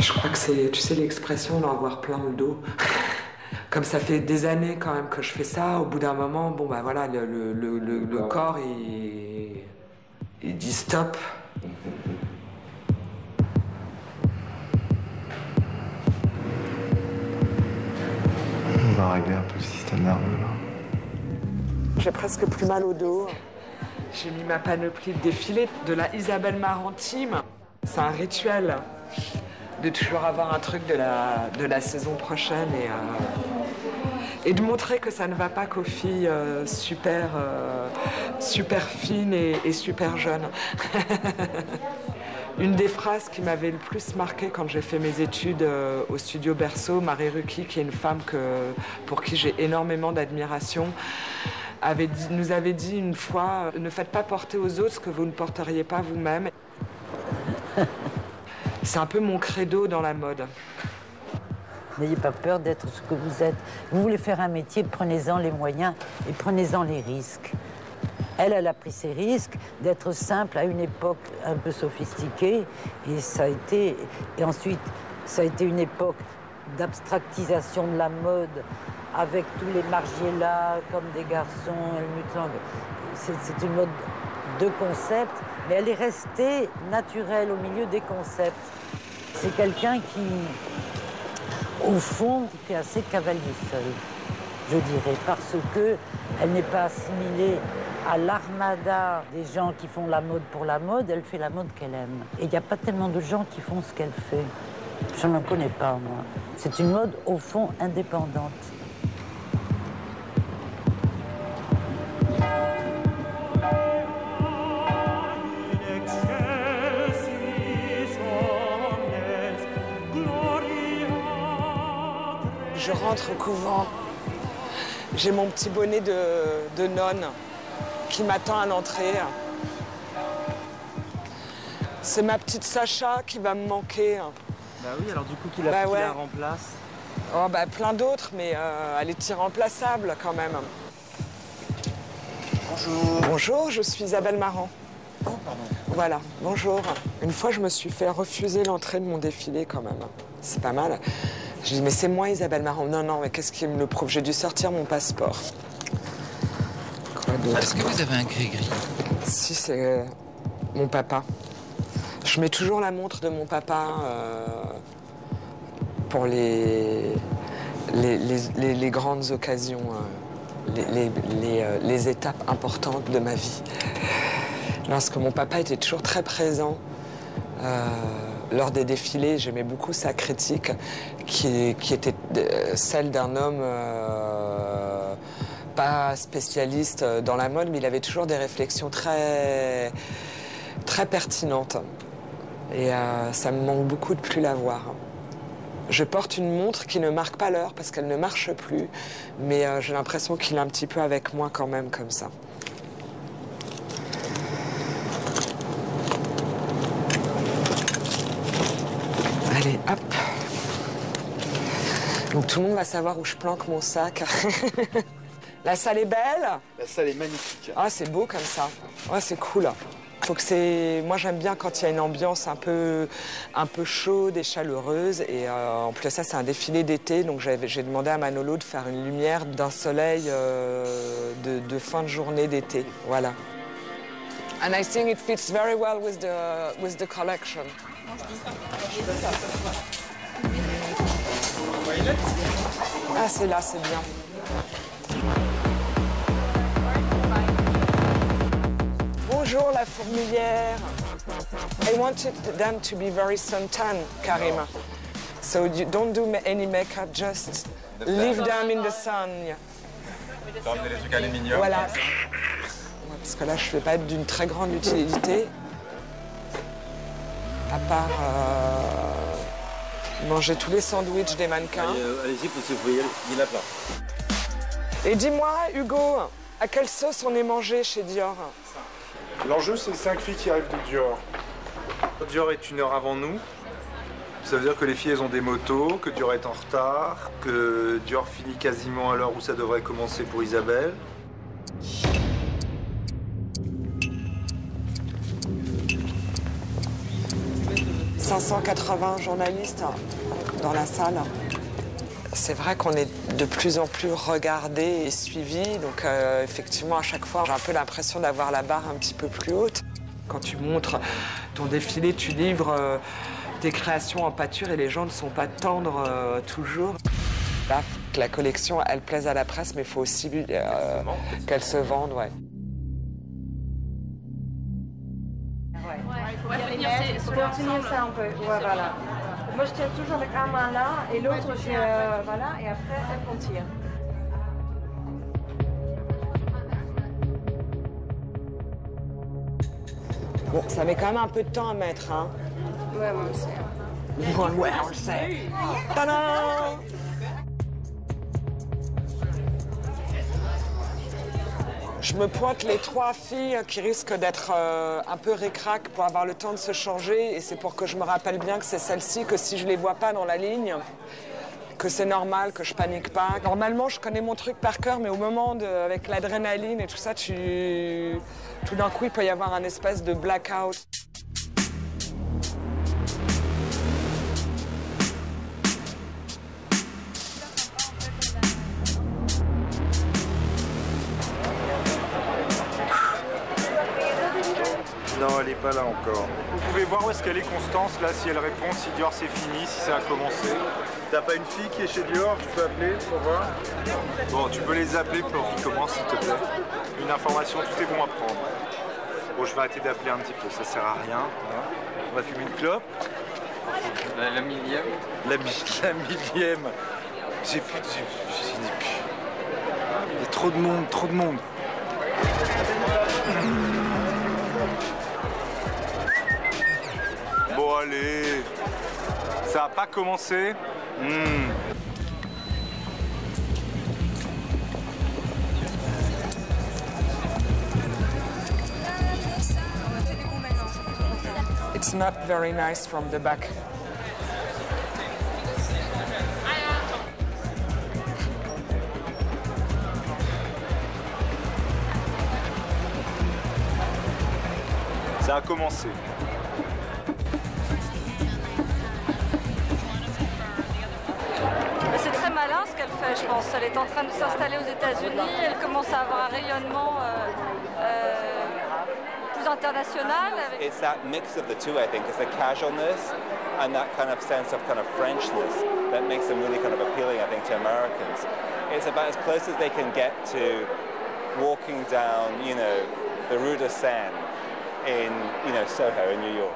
Je crois que c'est, tu sais, l'expression d'en avoir plein le dos. Comme ça fait des années quand même que je fais ça, au bout d'un moment, bon bah voilà, le corps il dit stop. On va régler un peu le système nerveux là. J'ai presque plus mal au dos. J'ai mis ma panoplie de défilé de la Isabelle Marant Team. C'est un rituel de toujours avoir un truc de la saison prochaine et de montrer que ça ne va pas qu'aux filles super fines et super jeunes. Une des phrases qui m'avait le plus marquée quand j'ai fait mes études au studio Berceau, Marie Ruquier, qui est une femme pour qui j'ai énormément d'admiration, nous avait dit une fois, ne faites pas porter aux autres ce que vous ne porteriez pas vous-même. C'est un peu mon credo dans la mode. N'ayez pas peur d'être ce que vous êtes. Vous voulez faire un métier, prenez-en les moyens et prenez-en les risques. Elle a pris ses risques d'être simple à une époque un peu sophistiquée. Et ensuite, ça a été une époque d'abstractisation de la mode avec tous les Margiela comme des garçons, Helmut Lang. C'est une mode de concept, mais elle est restée naturelle au milieu des concepts. C'est quelqu'un qui, au fond, qui fait assez cavalier seul, je dirais, parce qu'elle n'est pas assimilée à l'armada des gens qui font la mode pour la mode, elle fait la mode qu'elle aime. Et il n'y a pas tellement de gens qui font ce qu'elle fait. Je n'en connais pas, moi. C'est une mode, au fond, indépendante. Je rentre au couvent. J'ai mon petit bonnet de nonne qui m'attend à l'entrée. C'est ma petite Sacha qui va me manquer. Bah oui, alors du coup, qui la remplace? Oh, bah, plein d'autres, mais elle est irremplaçable quand même. Bonjour. Bonjour, je suis Isabelle Marant. Oh, pardon. Voilà, bonjour. Une fois, je me suis fait refuser l'entrée de mon défilé quand même. C'est pas mal. Je dis, mais c'est moi Isabelle Marant. Non, non, mais qu'est-ce qui me le prouve? J'ai dû sortir mon passeport. Quoi d'autre? Est-ce que vous avez un gris-gris? Si, c'est mon papa. Je mets toujours la montre de mon papa pour les grandes occasions, les étapes importantes de ma vie. Parce que mon papa était toujours très présent lors des défilés. J'aimais beaucoup sa critique, qui était celle d'un homme pas spécialiste dans la mode, mais il avait toujours des réflexions très pertinentes. Et ça me manque beaucoup de plus la voir. Je porte une montre qui ne marque pas l'heure parce qu'elle ne marche plus, mais j'ai l'impression qu'il est un petit peu avec moi quand même, comme ça. Allez, hop. Donc tout le monde va savoir où je planque mon sac. La salle est belle? La salle est magnifique. Ah, c'est beau comme ça. Ouais, c'est cool. Faut que c'est... Moi, j'aime bien quand il y a une ambiance un peu chaude et chaleureuse. Et en plus de ça, c'est un défilé d'été. Donc, j'ai demandé à Manolo de faire une lumière d'un soleil de fin de journée d'été. Voilà. And I think it fits very well with the collection. Ah, c'est là, c'est bien. Bonjour la fourmilière. I wanted them to be very suntan, Karim. So you don't do any makeup, just leave them in the sun. Terminer les trucs aluminium. Voilà. Parce que là, je ne vais pas être d'une très grande utilité. À part manger tous les sandwichs des mannequins. Allez-y, parce que vous voyez, il a plat. Et dis-moi, Hugo, à quelle sauce on est mangé chez Dior? L'enjeu, c'est 5 filles qui arrivent de Dior. Dior est 1 heure avant nous. Ça veut dire que les filles, elles ont des motos, que Dior est en retard, que Dior finit quasiment à l'heure où ça devrait commencer pour Isabelle. 580 journalistes dans la salle. C'est vrai qu'on est de plus en plus regardé et suivi, donc effectivement à chaque fois j'ai un peu l'impression d'avoir la barre un petit peu plus haute. Quand tu montres ton défilé, tu livres tes créations en pâture et les gens ne sont pas tendres toujours. Là, que la collection, elle plaise à la presse, mais il faut aussi qu'elle se vende, ouais. Il faut continuer ça un peu, ouais, voilà. Moi, je tiens toujours avec un main là et l'autre, voilà, et après, on tire. Bon, ça met quand même un peu de temps à mettre, hein. Ouais, on le sait. Ouais, on le sait. Tadam! Je me pointe les 3 filles qui risquent d'être un peu ric-rac pour avoir le temps de se changer. Et c'est pour que je me rappelle bien que c'est celle-ci, que si je les vois pas dans la ligne, que c'est normal, que je panique pas. Normalement, je connais mon truc par cœur, mais au moment, avec l'adrénaline et tout ça, tout d'un coup, il peut y avoir un espèce de blackout. Non, elle n'est pas là encore. Vous pouvez voir où est-ce qu'elle est, Constance, là, si elle répond, si Dior c'est fini, si ça a commencé. T'as pas une fille qui est chez Dior, tu peux appeler pour voir? Bon, tu peux les appeler pour qu'ils commencent, s'il te plaît. Une information, tout est bon à prendre. Bon, je vais arrêter d'appeler un petit peu, ça sert à rien. On va fumer une clope. La millième. La millième. J'ai plus de... Il y a trop de monde, trop de monde. Bon, allez. Ça n'a pas commencé. It's not very nice from the back. Ça a commencé. C'est très malin ce qu'elle fait, je pense. Elle est en train de s'installer aux États-Unis. Elle commence à avoir un rayonnement plus international. It's that mix of the two, I think. It's the casualness and that kind of sense of kind of Frenchness that makes them really kind of appealing, I think, to Americans. It's about as close as they can get to walking down, you know, the Rue de Seine in, you know, Soho in New York.